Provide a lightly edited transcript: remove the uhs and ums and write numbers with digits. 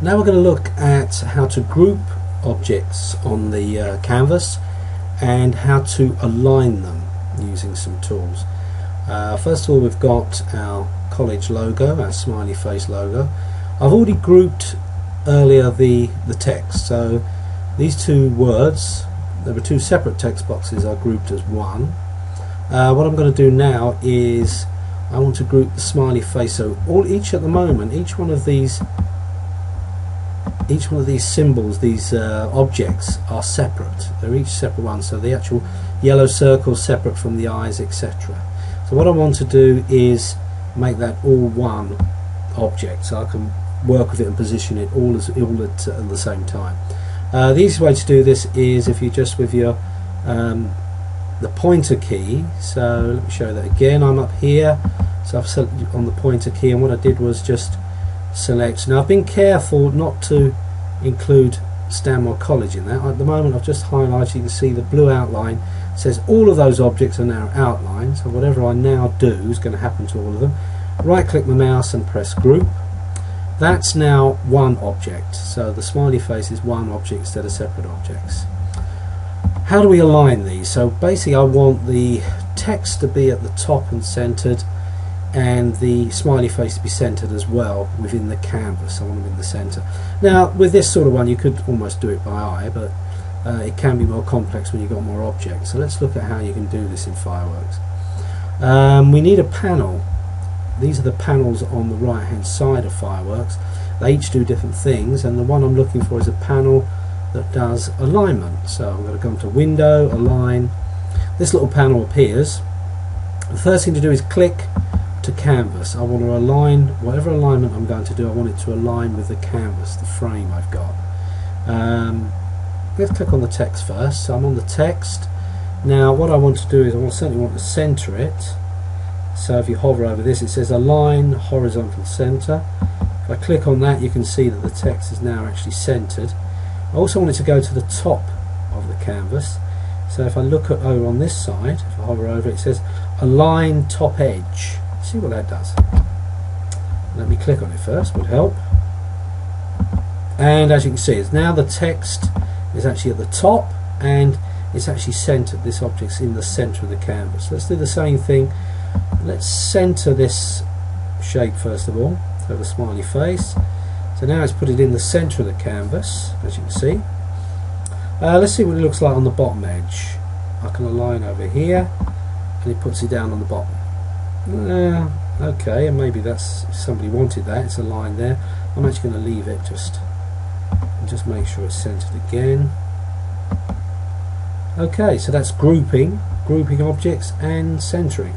Now we're going to look at how to group objects on the canvas and how to align them using some tools. First of all, we've got our college logo, our smiley face logo. I've already grouped earlier the text, so these two words, there were two separate text boxes, are grouped as one. What I'm going to do now is I want to group the smiley face, so each one of these symbols, these objects are separate. They're each separate ones, so the actual yellow circle is separate from the eyes, etc. So what I want to do is make that all one object, so I can work with it and position it all at the same time. The easiest way to do this is if you just with your the pointer key. So let me show you that again. I'm up here, so I've selected on the pointer key, and what I did was just select. Now I've been careful not to include Stanmore College in that. At the moment I've just highlighted, you can see the blue outline says all of those objects are now outlined, so whatever I now do is going to happen to all of them. Right click my mouse and press group. That's now one object, so the smiley face is one object instead of separate objects. How do we align these? So basically I want the text to be at the top and centered, and the smiley face to be centered as well within the canvas. I want them in the center. Now with this sort of one you could almost do it by eye, but it can be more complex when you've got more objects. So let's look at how you can do this in Fireworks. We need a panel. These are the panels on the right hand side of Fireworks. They each do different things, and the one I'm looking for is a panel that does alignment. So I'm going to come to Window, Align. This little panel appears. The first thing to do is click to Canvas. I want to align whatever alignment I'm going to do. I want it to align with the canvas, the frame I've got. Let's click on the text first. So I'm on the text. Now what I want to do is I certainly want to center it. So if you hover over this, it says Align Horizontal Center. If I click on that, you can see that the text is now actually centered. I also want it to go to the top of the canvas. So if I look at over on this side, if I hover over it, it says Align Top Edge. See what that does. Let me click on it first, would help. And as you can see, it's now the text is actually at the top and it's actually centered. This object's in the center of the canvas. Let's do the same thing. Let's center this shape first of all, so the smiley face. So now it's put it in the center of the canvas, as you can see. Let's see what it looks like on the bottom edge. I can align over here and it puts it down on the bottom. Okay, and maybe that's, if somebody wanted that, it's aligned there. I'm actually going to leave it and just make sure it's centered again. Okay, so that's grouping objects and centering.